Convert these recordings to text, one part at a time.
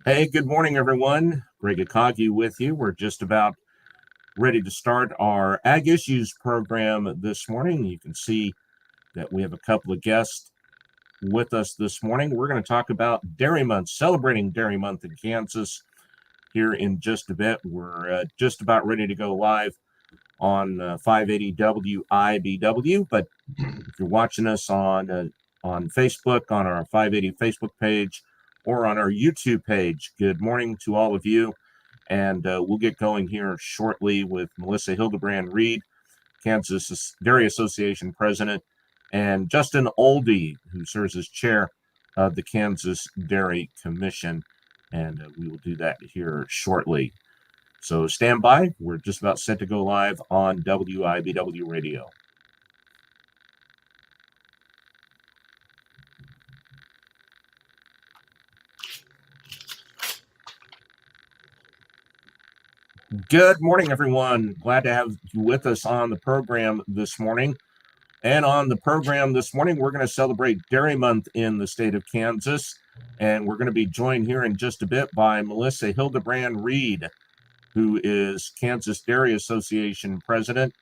Hey, good morning, everyone. Greg Akagi with you. We're just about ready to start our Ag Issues program this morning. You can see that we have a couple of guests with us this morning. We're going to talk about Dairy Month, celebrating Dairy Month in Kansas here in just a bit. We're just about ready to go live on 580 WIBW, but if you're watching us on Facebook, on our 580 Facebook page, or on our YouTube page, good morning to all of you. And we'll get going here shortly with Melissa Hildebrand Reed, Kansas Dairy Association President, and Justin Ohlde, who serves as chair of the Kansas Dairy Commission. And we will do that here shortly. So stand by. We're just about set to go live on WIBW Radio. Good morning, everyone. Glad to have you with us on the program this morning. And on the program this morning, we're going to celebrate Dairy Month in the state of Kansas. And we're going to be joined here in just a bit by Melissa Hildebrand Reed, who is Kansas Dairy Association President,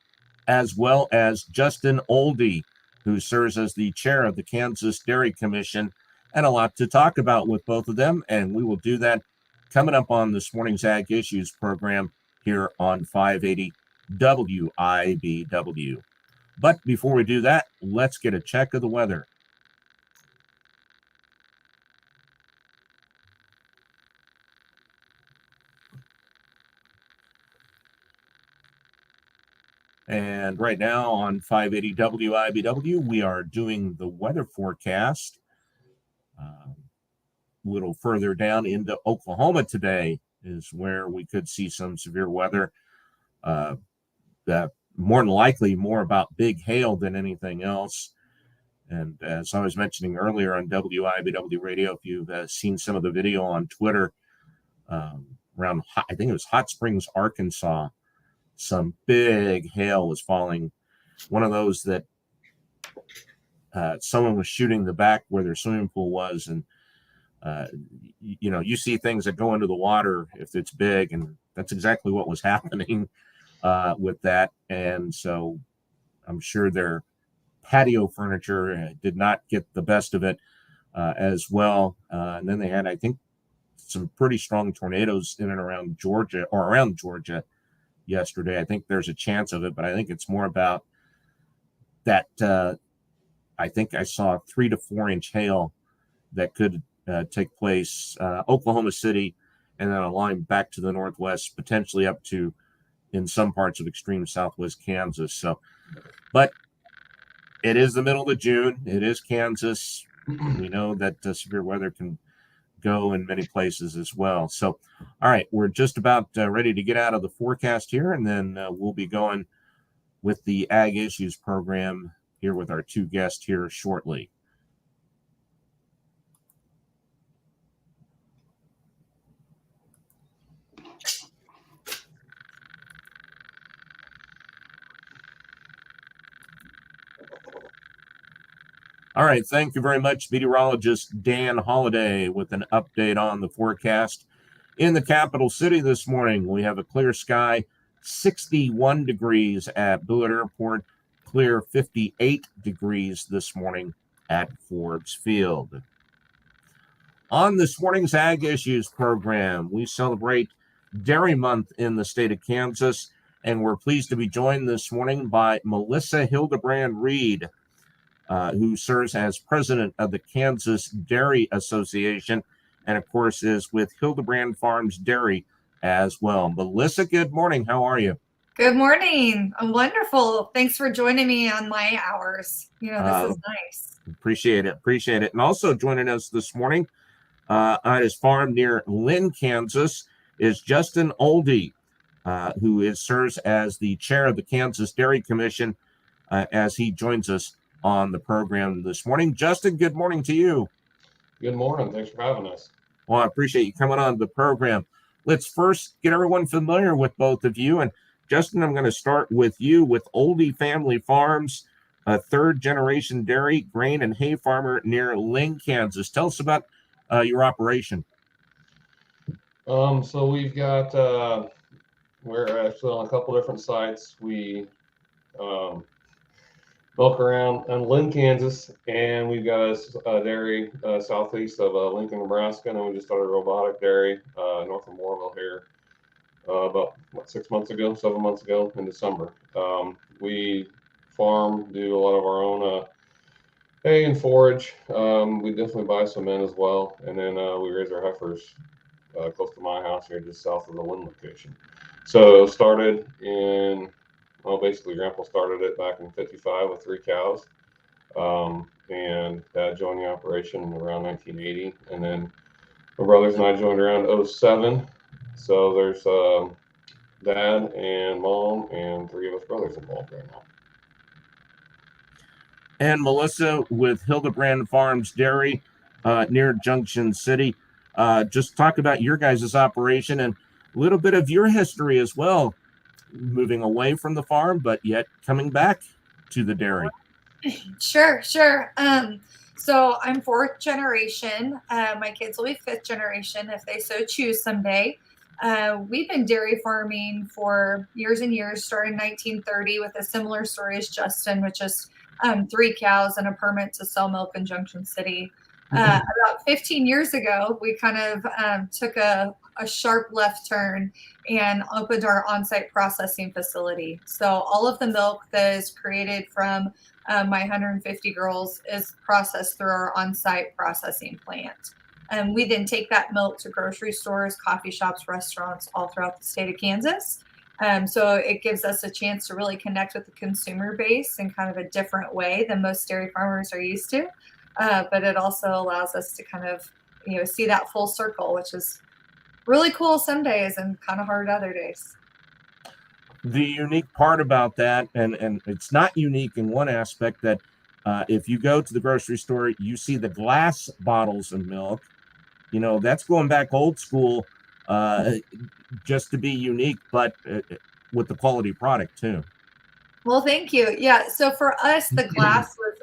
as well as Justin Ohlde, who serves as the chair of the Kansas Dairy Commission. And a lot to talk about with both of them. And we will do that coming up on this morning's Ag Issues program here on 580 WIBW. But before we do that, let's get a check of the weather. And right now on 580 WIBW, we are doing the weather forecast. A little further down into Oklahoma today is where we could see some severe weather. More than likely, more about big hail than anything else. And as I was mentioning earlier on WIBW Radio, if you've seen some of the video on Twitter around, I think it was Hot Springs, Arkansas, some big hail was falling. One of those that someone was shooting the back where their swimming pool was. And, you see things that go into the water if it's big. And that's exactly what was happening with that. And so I'm sure their patio furniture did not get the best of it as well. And then they had, I think, some pretty strong tornadoes in and around Georgia yesterday. I think there's a chance of it, but I think it's more about that. I think I saw 3 to 4 inch hail that could take place Oklahoma City, and then a line back to the northwest, potentially up to in some parts of extreme southwest Kansas. So, but it is the middle of June. It is Kansas. We know that severe weather can go in many places as well. So, all right, we're just about ready to get out of the forecast here, and then we'll be going with the Ag Issues program here with our 2 guests here shortly. All right, thank you very much, meteorologist Dan Holliday, with an update on the forecast. In the capital city this morning, we have a clear sky, 61 degrees at Blewett Airport, clear 58 degrees this morning at Forbes Field. On this morning's Ag Issues program, we celebrate Dairy Month in the state of Kansas, and we're pleased to be joined this morning by Melissa Hildebrand Reed, who serves as president of the Kansas Dairy Association, and of course is with Hildebrand Farms Dairy as well. Melissa, good morning. How are you? Good morning. I'm wonderful. Thanks for joining me on my hours. This is nice. Appreciate it. And also joining us this morning at his farm near Lynn, Kansas, is Justin Ohlde, who serves as the chair of the Kansas Dairy Commission, as he joins us on the program this morning. Justin, good morning to you. Good morning. Thanks for having us. Well, I appreciate you coming on the program. Let's first get everyone familiar with both of you. And Justin, I'm going to start with you with Ohlde Family Farms, a 3rd-generation dairy, grain, and hay farmer near Lynn, Kansas. Tell us about your operation. So we've got, we're actually on a couple different sites. We milk around in Lynn, Kansas, and we've got a dairy southeast of Lincoln, Nebraska, and then we just started a robotic dairy north of Moorville here about 6 months ago, 7 months ago in December. We farm, do a lot of our own hay and forage. We definitely buy some in as well, and then we raise our heifers close to my house here, just south of the Lynn location. So started in, well, basically Grandpa started it back in '55 with 3 cows, and Dad joined the operation around 1980, and then my brothers and I joined around '07. So there's Dad and Mom and 3 of us brothers involved right now. And Melissa with Hildebrand Farms Dairy near Junction City. Just talk about your guys' operation and a little bit of your history as well, moving away from the farm, but yet coming back to the dairy. Sure. So I'm 4th generation. My kids will be 5th generation if they so choose someday. We've been dairy farming for years and years, started in 1930 with a similar story as Justin, which is 3 cows and a permit to sell milk in Junction City. About 15 years ago, we kind of took a sharp left turn and opened our on-site processing facility. So all of the milk that is created from my 150 girls is processed through our on-site processing plant. And we then take that milk to grocery stores, coffee shops, restaurants all throughout the state of Kansas. So it gives us a chance to really connect with the consumer base in kind of a different way than most dairy farmers are used to. But it also allows us to kind of, see that full circle, which is really cool some days and kind of hard other days. The unique part about that, and it's not unique in one aspect, that if you go to the grocery store, you see the glass bottles of milk. That's going back old school, just to be unique, but with the quality product too. Well, thank you. Yeah. So for us, the glass was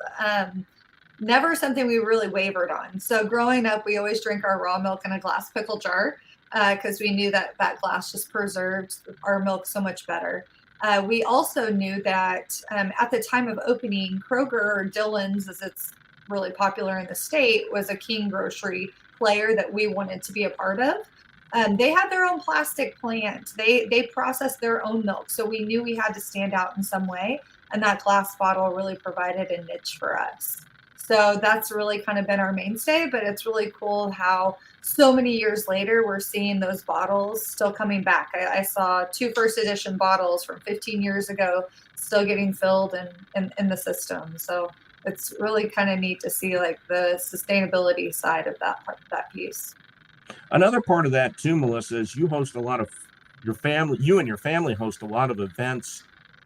never something we really wavered on. So growing up, we always drink our raw milk in a glass pickle jar because we knew that glass just preserved our milk so much better. We also knew that at the time of opening, Kroger, or Dillon's, as it's really popular in the state, was a king grocery player that we wanted to be a part of. They had their own plastic plant. They processed their own milk. So we knew we had to stand out in some way. And that glass bottle really provided a niche for us. So that's really kind of been our mainstay, but it's really cool how so many years later, we're seeing those bottles still coming back. I saw 2 first edition bottles from 15 years ago still getting filled in the system. So it's really kind of neat to see like the sustainability side of that piece. Another part of that too, Melissa, is you host a lot of you and your family host a lot of events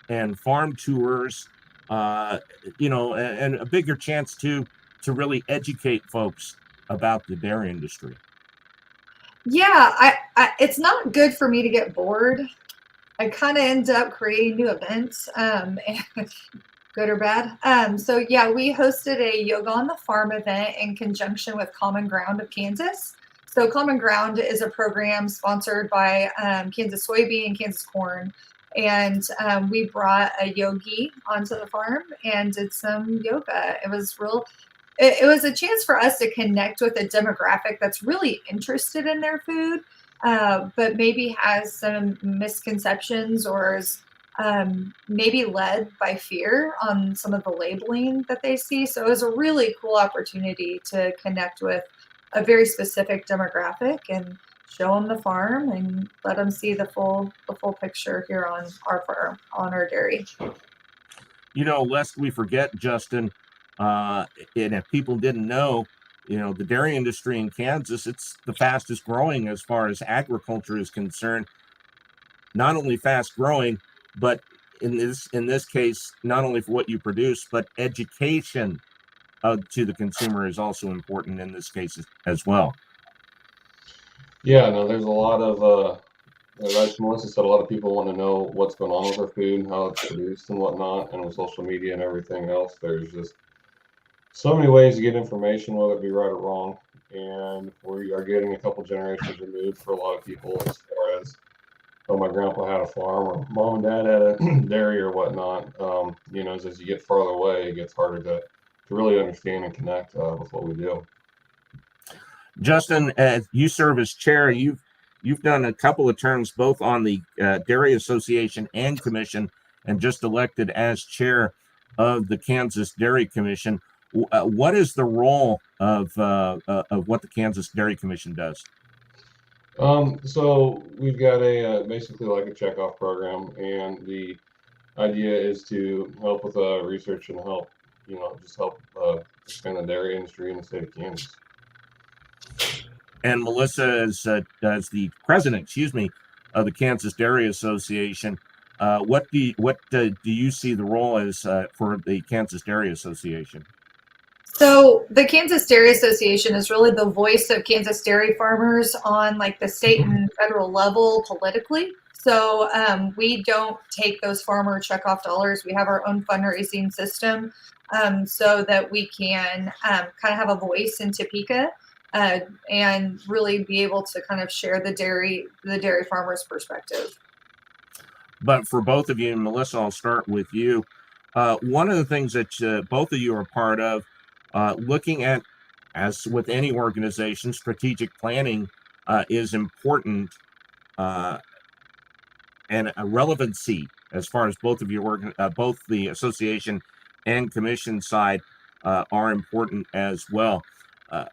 and farm tours, and a bigger chance to really educate folks about the dairy industry. Yeah, it's not good for me to get bored. I kind of end up creating new events, good or bad. So yeah, we hosted a Yoga on the Farm event in conjunction with Common Ground of Kansas. So Common Ground is a program sponsored by Kansas Soybean and Kansas Corn. And we brought a yogi onto the farm and did some yoga. It was a chance for us to connect with a demographic that's really interested in their food, but maybe has some misconceptions or is maybe led by fear on some of the labeling that they see. So it was a really cool opportunity to connect with a very specific demographic and show them the farm and let them see the full picture here on our farm, on our dairy. Lest we forget, Justin, and if people didn't know, the dairy industry in Kansas, it's the fastest growing as far as agriculture is concerned. Not only fast growing, but in this case, not only for what you produce, but education to the consumer is also important in this case as well. Yeah, no, there's a lot of, like Melissa said, a lot of people want to know what's going on with their food, how it's produced and whatnot, and with social media and everything else, there's just so many ways to get information, whether it be right or wrong. and we are getting a couple generations removed for a lot of people as far as, oh, my grandpa had a farm, or mom and dad had a dairy or whatnot. As you get farther away, it gets harder to really understand and connect with what we do. Justin, you serve as chair. You've done a couple of terms both on the Dairy Association and Commission, and just elected as chair of the Kansas Dairy Commission. What is the role of what the Kansas Dairy Commission does? So we've got a basically like a checkoff program, and the idea is to help with research and help expand the dairy industry in the state of Kansas. And Melissa, as the president, of the Kansas Dairy Association, what do you see the role as for the Kansas Dairy Association? So the Kansas Dairy Association is really the voice of Kansas dairy farmers on like the state and federal level politically. So we don't take those farmer checkoff dollars. We have our own fundraising system so that we can kind of have a voice in Topeka and really be able to kind of share the dairy farmers' perspective. But for both of you, and Melissa, I'll start with you. One of the things that both of you are part of, looking at, as with any organization, strategic planning is important, and a relevancy as far as both of your both the association and commission side are important as well.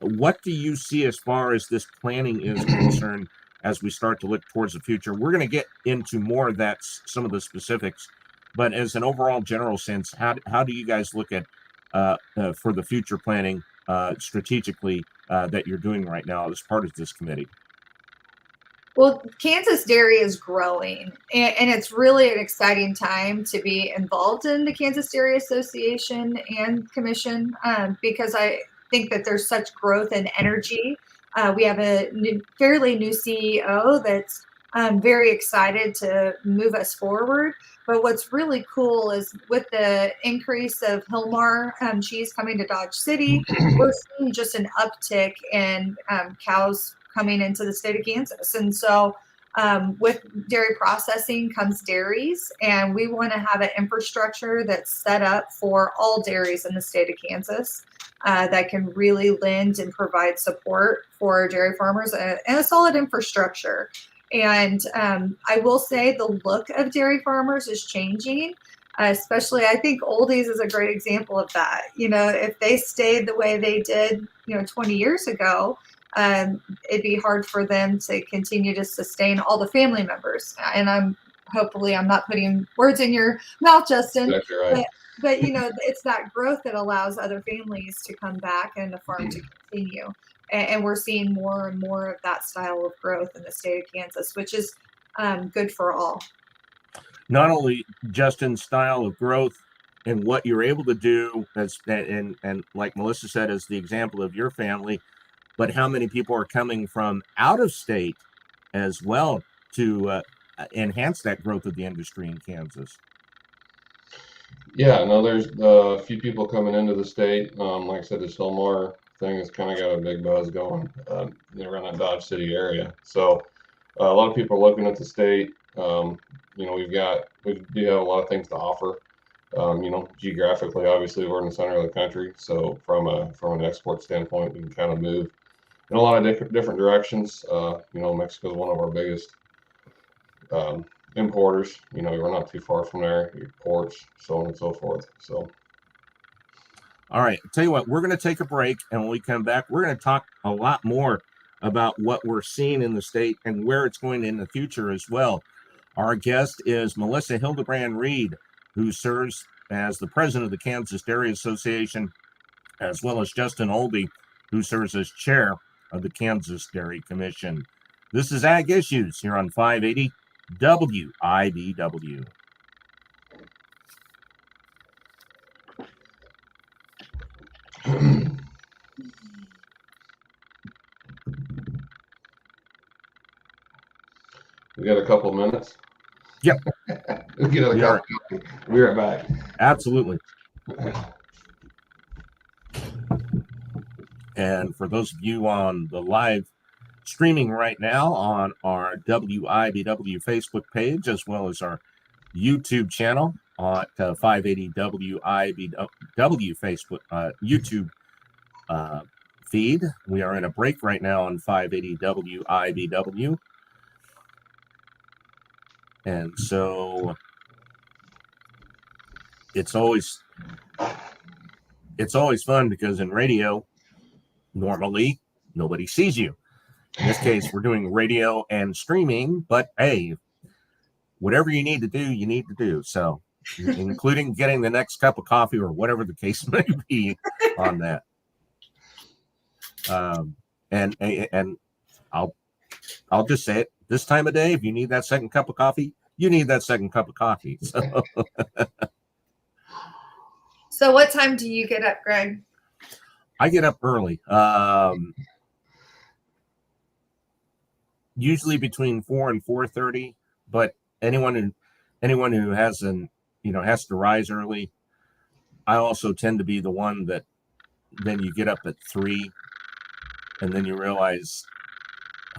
What do you see as far as this planning is concerned as we start to look towards the future? We're going to get into more of that, some of the specifics, but as an overall general sense, how do you guys look at for the future planning strategically that you're doing right now as part of this committee? Well, Kansas Dairy is growing, and it's really an exciting time to be involved in the Kansas Dairy Association and Commission because I think that there's such growth and energy. We have a fairly new CEO that's very excited to move us forward. But what's really cool is with the increase of Hilmar cheese coming to Dodge City, we're seeing just an uptick in cows coming into the state of Kansas. And so with dairy processing comes dairies, and we want to have an infrastructure that's set up for all dairies in the state of Kansas that can really lend and provide support for dairy farmers and a solid infrastructure. And I will say the look of dairy farmers is changing. Especially, I think Ohlde's is a great example of that. If they stayed the way they did, 20 years ago, it'd be hard for them to continue to sustain all the family members. And hopefully I'm not putting words in your mouth, Justin. That's right. But it's that growth that allows other families to come back and the farm to continue. And we're seeing more and more of that style of growth in the state of Kansas, which is good for all. Not only Justin's style of growth and what you're able to do, and like Melissa said, as the example of your family, but how many people are coming from out of state as well to enhance that growth of the industry in Kansas. Yeah, no, there's a few people coming into the state. Like I said, the Silmar thing has kind of got a big buzz going around that Dodge City area. So a lot of people are looking at the state. We do have a lot of things to offer. Geographically, obviously, we're in the center of the country. So from an export standpoint, we can kind of move in a lot of different directions. Mexico is one of our biggest importers. We're not too far from there. Ports, so on and so forth. So, all right. I'll tell you what, we're going to take a break, and when we come back, we're going to talk a lot more about what we're seeing in the state and where it's going in the future as well. Our guest is Melissa Hildebrand Reed, who serves as the president of the Kansas Dairy Association, as well as Justin Ohlde, who serves as chair of the Kansas Dairy Commission. This is Ag Issues here on 580 WIBW. We got a couple of minutes. Yep. We'll get a cup of coffee. We'll be right back. Absolutely. And for those of you on the live streaming right now on our WIBW Facebook page, as well as our YouTube channel at 580 WIBW Facebook YouTube feed. We are in a break right now on 580 WIBW. And so it's always fun because in radio, normally nobody sees you. In this case, we're doing radio and streaming, but hey, whatever you need to do, you need to do. So, including getting the next cup of coffee or whatever the case may be on that. And I'll just say it. This time of day, if you need that second cup of coffee, you need that second cup of coffee. So, So what time do you get up, Greg? I get up early. Usually between 4 and 4:30, but anyone who has has to rise early. I also tend to be the one that then you get up at 3 and then you realize,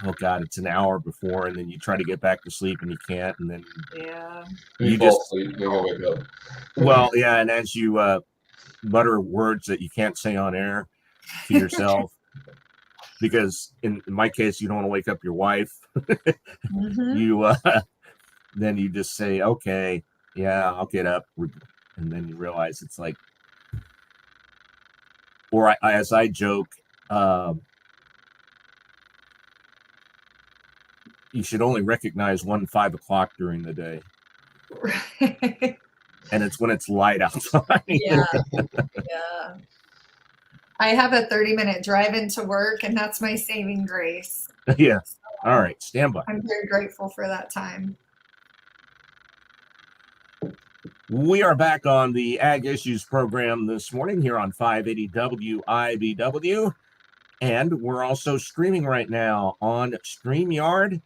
oh God, it's an hour before, and then you try to get back to sleep and you can't, and then You fall asleep, then you wake up. Well, yeah, and as you mutter words that you can't say on air to yourself, because in my case, you don't want to wake up your wife. You then you just say, okay, yeah, I'll get up, and then you realize it's like, or as I joke, you should only recognize 5 o'clock during the day. Right. And it's when it's light outside. Yeah. I have a 30-minute drive into work, and that's my saving grace. Yeah. All right. Stand by. I'm very grateful for that time. We are back on the Ag Issues program this morning here on 580 WIBW. And we're also streaming right now on StreamYard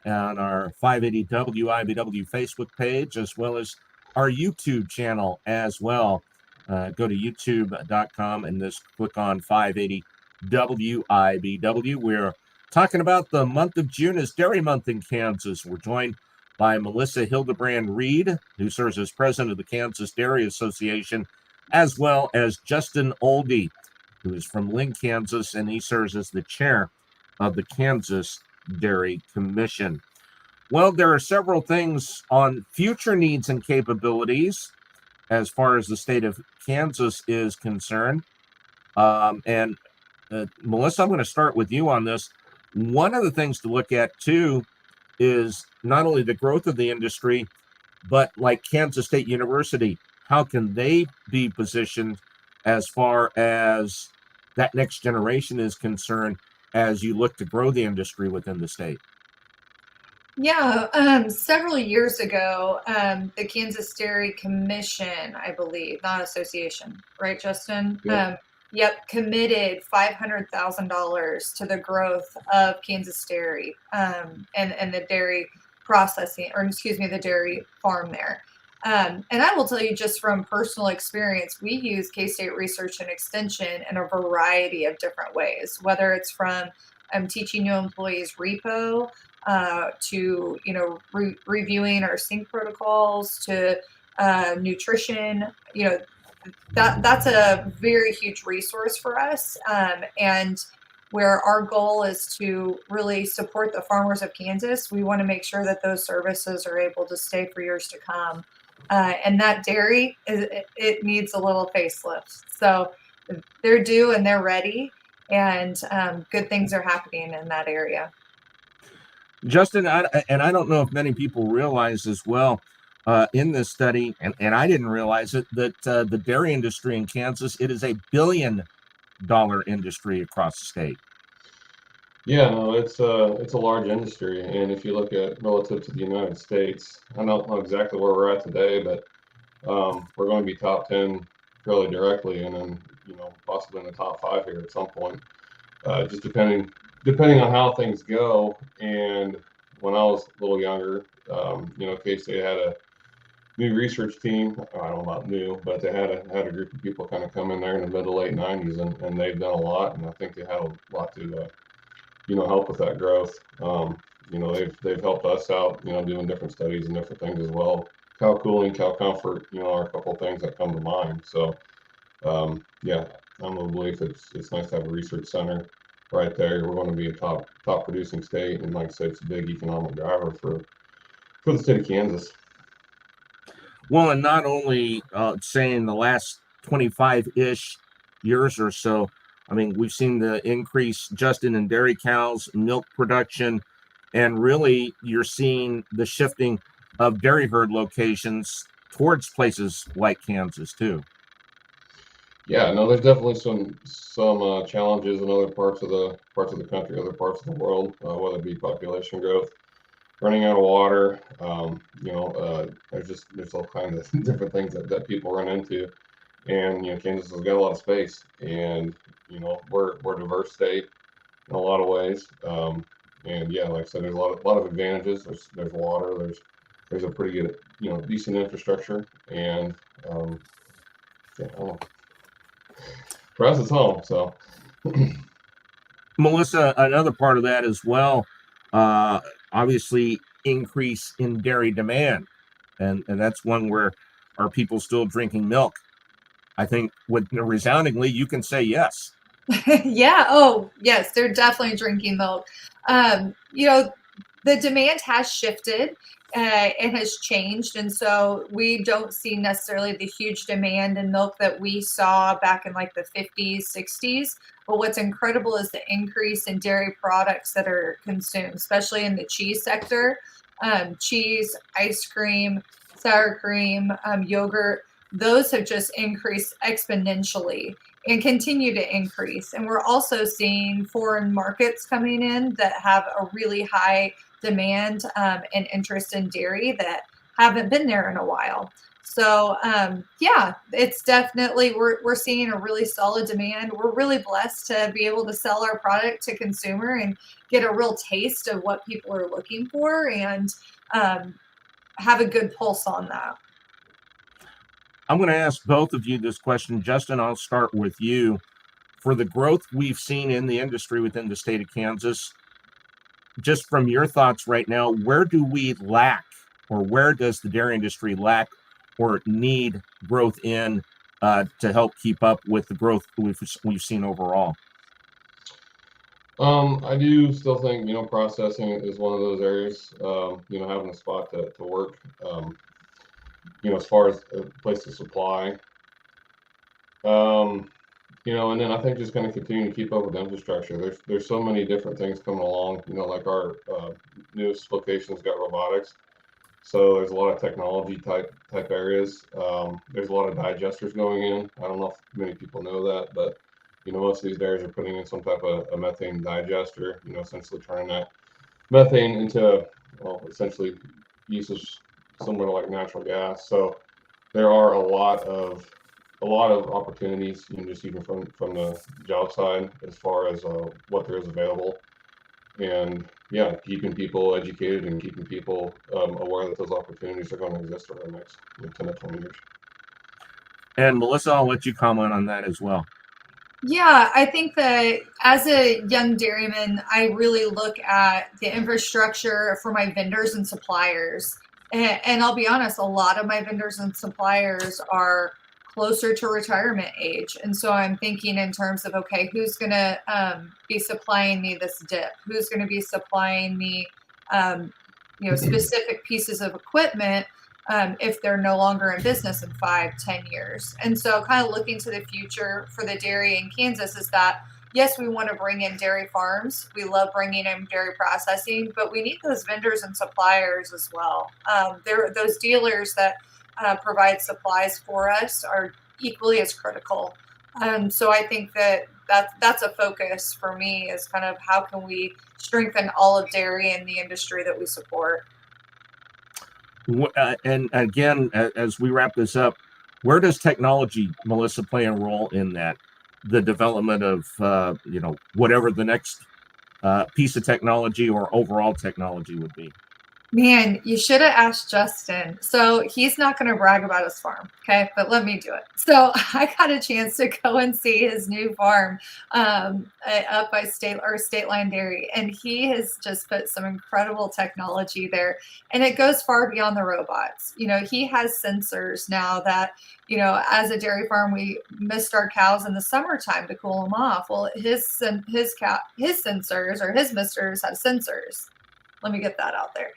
on our 580 WIBW Facebook page, as well as our YouTube channel as well. Go to youtube.com and just click on 580 WIBW. We're talking about the month of June as Dairy Month in Kansas. We're joined by Melissa Hildebrand Reed, who serves as president of the Kansas Dairy Association, as well as Justin Ohlde, who is from Lynn, Kansas, and he serves as the chair of the Kansas Dairy Commission. Well, there are several things on future needs and capabilities as far as the state of Kansas is concerned. And Melissa, I'm going to start with you on this. One of the things to look at, too, is not only the growth of the industry, but like Kansas State University, how can they be positioned as far as that next generation is concerned as you look to grow the industry within the state? Yeah, several years ago, the Kansas Dairy Commission, I believe, not association, right, Justin? Yeah. Committed $500,000 to the growth of Kansas Dairy and the dairy processing, or excuse me, the dairy farm there. And I will tell you just from personal experience, we use K-State Research and Extension in a variety of different ways, whether it's from teaching new employees repo, to reviewing our sync protocols, to nutrition. That's a very huge resource for us, and where our goal is to really support the farmers of Kansas. We want to make sure that those services are able to stay for years to come, and that dairy it needs a little facelift. So they're due and they're ready, and good things are happening in that area. Justin, I don't know if many people realize as well in this study, and I didn't realize it, that the dairy industry in Kansas, it is a $1 billion industry across the state. Yeah, no, it's a large industry, and if you look at relative to the United States, I don't know exactly where we're at today, but we're going to be top 10 fairly directly, and then possibly in the top 5 here at some point, just depending on how things go. And when I was a little younger, K-State had new research team. I don't know about new, but they had a group of people kind of come in there in the mid to late '90s, and they've done a lot, and I think they had a lot to help with that growth. They've helped us out, doing different studies and different things as well. Cow cooling, cow comfort, are a couple of things that come to mind. So yeah, I'm of the belief it's nice to have a research center right there. We're going to be a top producing state, and like I said, it's a big economic driver for the state of Kansas. Well, and not only saying the last 25-ish years or so, I mean, we've seen the increase just in dairy cows, milk production, and really you're seeing the shifting of dairy herd locations towards places like Kansas too. Yeah, no, there's definitely some challenges in other parts of the country, other parts of the world, whether it be population growth, running out of water. There's all kinds of different things that people run into, and Kansas has got a lot of space, and we're a diverse state in a lot of ways. And yeah, like I said, there's a lot of advantages. There's water. There's a pretty good decent infrastructure, and yeah, I don't know. For us, it's home. So, Melissa, another part of that as well, obviously increase in dairy demand, and that's one where are people still drinking milk? I think with resoundingly, you can say yes. Yeah. Oh, yes. They're definitely drinking milk. The demand has shifted. It has changed, and so we don't see necessarily the huge demand in milk that we saw back in like the 50s, 60s. But what's incredible is the increase in dairy products that are consumed, especially in the cheese sector. Cheese, ice cream, sour cream, yogurt, those have just increased exponentially and continue to increase. And we're also seeing foreign markets coming in that have a really high demand and interest in dairy that haven't been there in a while. So yeah, it's definitely we're seeing a really solid demand. We're really blessed to be able to sell our product to consumer and get a real taste of what people are looking for, and have a good pulse on that. I'm going to ask both of you this question. Justin, I'll start with you. For the growth we've seen in the industry within the state of Kansas, just from your thoughts right now, where do we lack, or where does the dairy industry lack or need growth in to help keep up with the growth we've seen overall? I do still think processing is one of those areas. Having a spot to work. As far as a place to supply. And then I think just kind of continue to keep up with infrastructure. There's so many different things coming along. Like our newest location's got robotics, so there's a lot of technology type areas. There's a lot of digesters going in. I don't know if many people know that, but most of these dairies are putting in some type of a methane digester. Essentially turning that methane into essentially uses similar to like natural gas. So there are a lot of opportunities, just even from the job side as far as what there is available, and yeah, keeping people educated and keeping people aware that those opportunities are going to exist over the next 10 to 20 years. And Melissa, I'll let you comment on that as well. Yeah, I think that as a young dairyman, I really look at the infrastructure for my vendors and suppliers. And I'll be honest, a lot of my vendors and suppliers are closer to retirement age. And so I'm thinking in terms of, okay, who's going to be supplying me this dip? Who's going to be supplying me, specific pieces of equipment if they're no longer in business in 5-10 years. And so kind of looking to the future for the dairy in Kansas is that, yes, we want to bring in dairy farms. We love bringing in dairy processing, but we need those vendors and suppliers as well. Those dealers that provide supplies for us are equally as critical. So I think that's a focus for me, is kind of how can we strengthen all of dairy in the industry that we support. And again, as we wrap this up, where does technology, Melissa, play a role in that? The development of, whatever the next piece of technology or overall technology would be? Man, you should have asked Justin. So he's not going to brag about his farm, okay? But let me do it. So I got a chance to go and see his new farm up by State Line Dairy, and he has just put some incredible technology there, and it goes far beyond the robots. He has sensors now that, as a dairy farm, we mist our cows in the summertime to cool them off. Well, his sensors or his misters have sensors. Let me get that out there.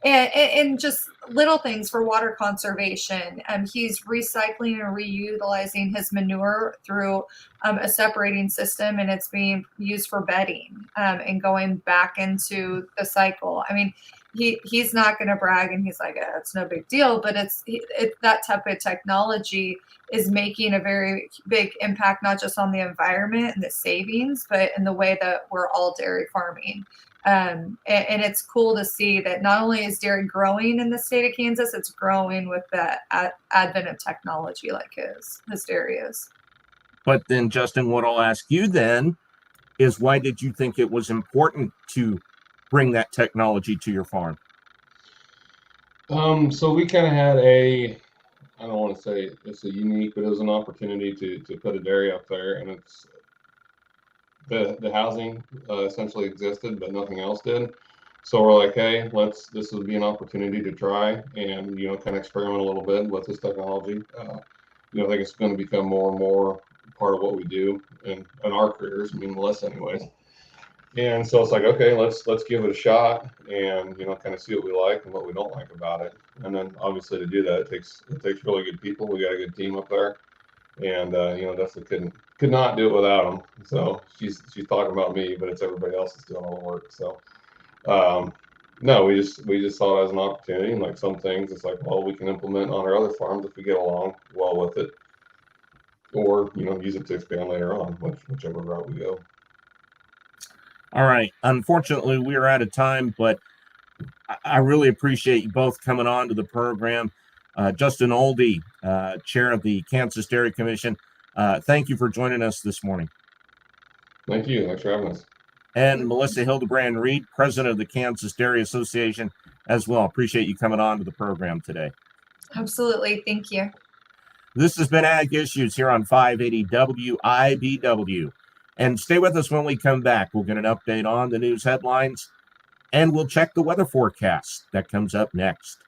And just little things for water conservation. He's recycling and reutilizing his manure through a separating system, and it's being used for bedding and going back into the cycle. I mean, he's not going to brag, and he's like, it's no big deal, but it's that type of technology is making a very big impact, not just on the environment and the savings, but in the way that we're all dairy farming. And it's cool to see that not only is dairy growing in the state of Kansas, it's growing with the advent of technology like his dairy is. But then, Justin, what I'll ask you then is, why did you think it was important to bring that technology to your farm? So we kind of had I don't want to say it's a unique, but it was an opportunity to put a dairy up there, and it's the housing essentially existed, but nothing else did. So we're like, hey, this would be an opportunity to try and, kind of experiment a little bit with this technology. I think it's going to become more and more part of what we do in our careers. I mean, Melissa anyways. And so it's like, okay, let's give it a shot and, kind of see what we like and what we don't like about it. And then obviously to do that, it takes really good people. We got a good team up there, and, definitely could not do it without them. So she's talking about me, but it's everybody else that's doing all the work. So, no, we just saw it as an opportunity, and like some things, it's like, well, we can implement on our other farms if we get along well with it, or use it to expand later on, whichever route we go. All right. Unfortunately, we are out of time, but I really appreciate you both coming on to the program. Justin Ohlde, chair of the Kansas Dairy Commission, thank you for joining us this morning. Thank you. Thanks for having us. And Melissa Hildebrand Reed, president of the Kansas Dairy Association, as well. Appreciate you coming on to the program today. Absolutely. Thank you. This has been Ag Issues here on 580 WIBW. And stay with us when we come back. We'll get an update on the news headlines, and we'll check the weather forecast that comes up next.